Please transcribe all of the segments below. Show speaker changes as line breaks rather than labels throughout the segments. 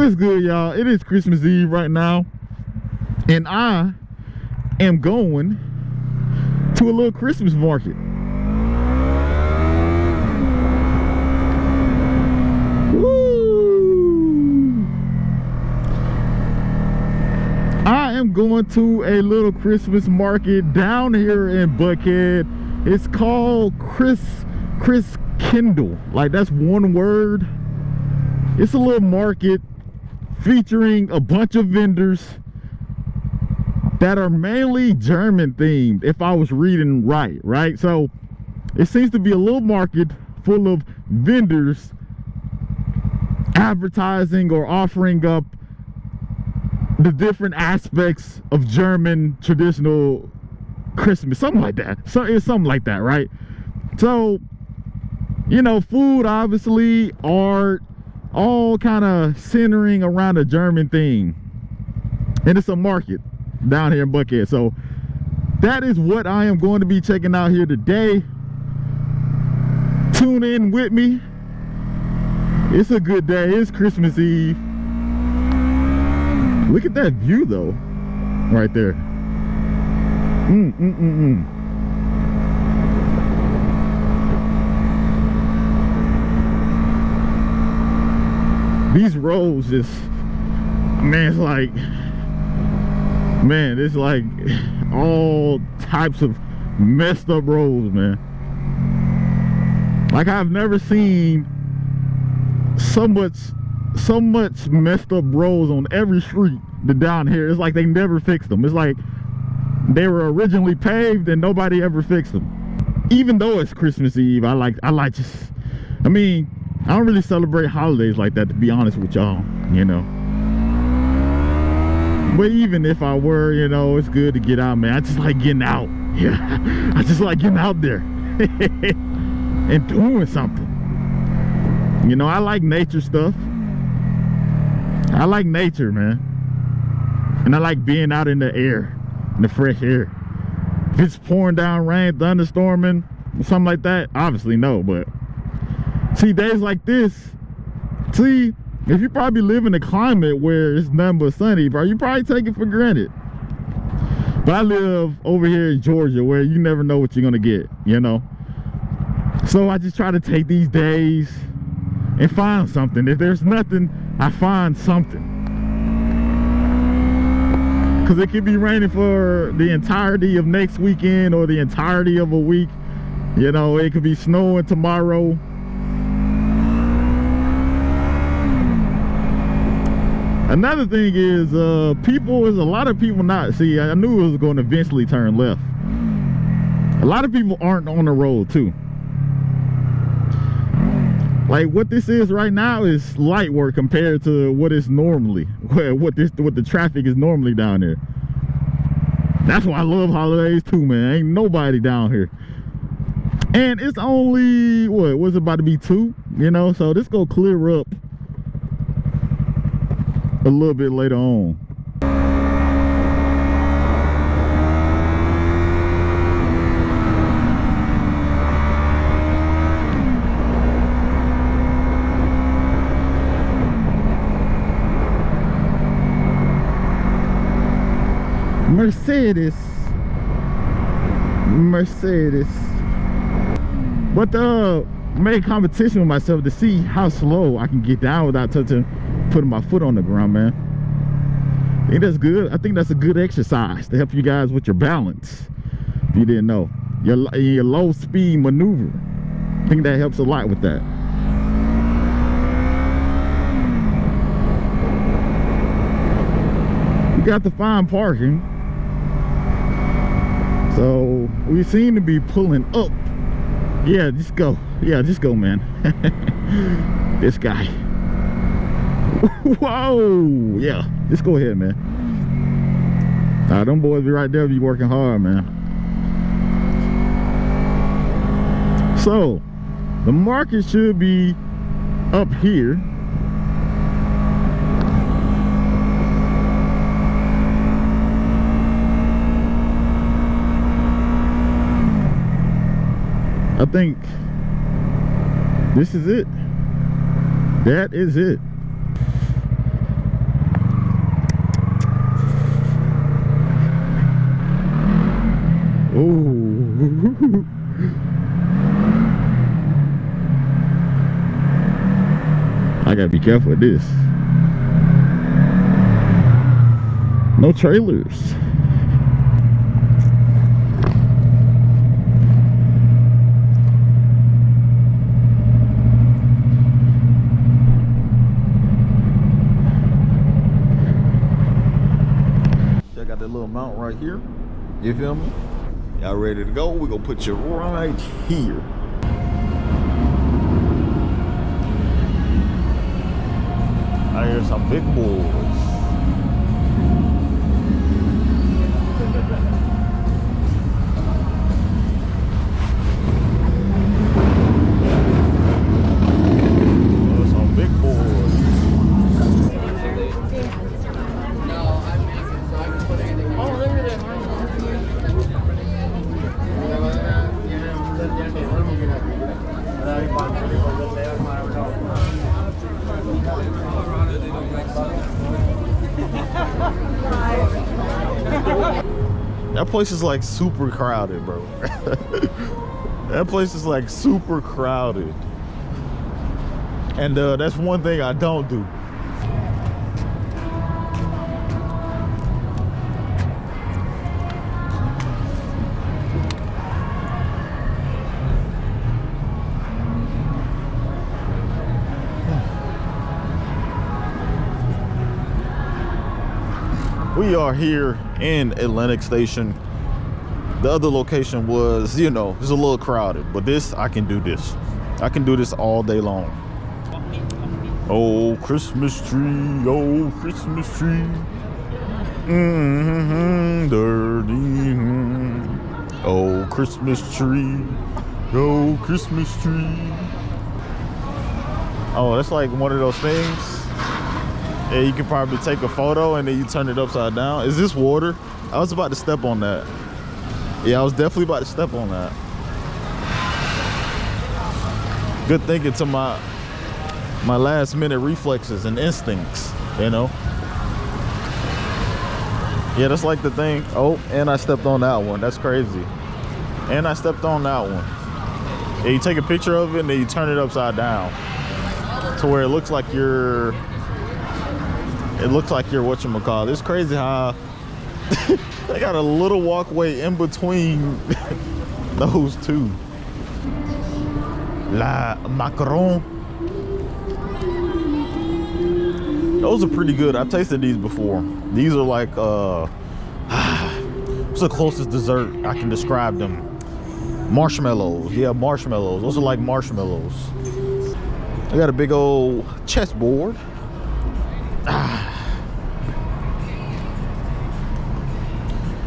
What's good, y'all? It is Christmas Eve right now, and I am going to a little Christmas market. Woo! I am going to a little Christmas market down here in Buckhead. It's called Chris Kindle. Like, that's one word. It's a little market featuring a bunch of vendors that are mainly German themed, if I was reading right? So it seems to be a little market full of vendors advertising or offering up the different aspects of German traditional Christmas, something like that. So it's something like that, right? So, you know, food, obviously, art, all kind of centering around a German theme. And it's a market down here in Buckhead. So that is what I am going to be checking out here today. Tune in with me. It's a good day. It's Christmas Eve. Look at that view though, right there. These roads just, man, it's like all types of messed up roads, man. Like, I've never seen so much messed up roads on every street down here. It's like they never fixed them. It's like they were originally paved and nobody ever fixed them. Even though it's Christmas Eve, I mean, I don't really celebrate holidays like that, to be honest with y'all, you know. But even if I were, you know, it's good to get out, man. I just like getting out. Yeah, I just like getting out there and doing something. You know, I like nature stuff. I like nature, man. And I like being out in the air, in the fresh air. If it's pouring down rain, thunderstorming, something like that, obviously no, but see, days like this, see, if you probably live in a climate where it's nothing but sunny, bro, you probably take it for granted. But I live over here in Georgia where you never know what you're gonna get, you know. So I just try to take these days and find something. If there's nothing, I find something. Because it could be raining for the entirety of next weekend or the entirety of a week. You know, it could be snowing tomorrow. Another thing is, a lot of people not, see, I knew it was going to eventually turn left. A lot of people aren't on the road too. Like, what this is right now is light work compared to what it's normally, what the traffic is normally down there. That's why I love holidays too, man. Ain't nobody down here. And it's only, what's it about to be 2, you know, so this go clear up a little bit later on. Mercedes. But made competition with myself to see how slow I can get down without putting my foot on the ground, man. I think that's good. I think that's a good exercise to help you guys with your balance. If you didn't know, your low speed maneuver, I think that helps a lot with that. We got to find parking, so we seem to be pulling up. Yeah, just go, man. This guy. Whoa, yeah, just go ahead, man. Them boys be right there, be working hard, man. So the market should be up here. I think this is it. That is it. Oh. I gotta be careful with this. No trailers. I got that little mount right here. You feel me? Y'all ready to go? We're gonna put you right here. I hear some big boys. Some big boys. That place is like super crowded, bro. That place is like super crowded. And that's one thing I don't do. We are here in Atlantic Station. The other location was, you know, it's a little crowded, but this, I can do this. I can do this all day long. Oh, Christmas tree, oh, Christmas tree. Dirty. Oh, Christmas tree, oh, Christmas tree. Oh, that's like one of those things. Yeah, you can probably take a photo and then you turn it upside down. Is this water? I was about to step on that. Yeah, I was definitely about to step on that. Good thinking to my last minute reflexes and instincts, you know? Yeah, that's like the thing. Oh, and I stepped on that one. That's crazy. And I stepped on that one. Yeah, you take a picture of it and then you turn it upside down to where it looks like you're whatchamacallit. It's crazy how they got a little walkway in between those two. La macaron. Those are pretty good. I tasted these before. These are like what's the closest dessert I can describe them? Marshmallows. Yeah, marshmallows. Those are like marshmallows. I got a big old chessboard.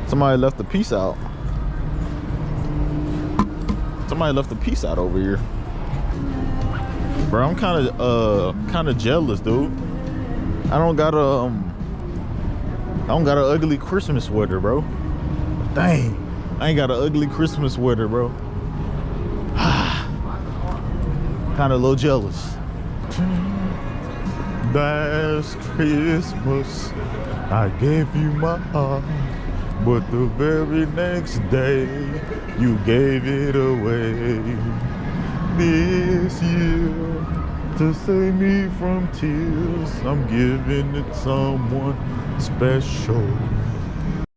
Somebody left a piece out. Somebody left a piece out over here. Bro, I'm kind of jealous, dude. I don't got an ugly Christmas sweater, bro. Dang, I ain't got an ugly Christmas sweater, bro. Kind of a little jealous. Last Christmas, I gave you my heart, but the very next day, you gave it away. This year, to save me from tears, I'm giving it someone special.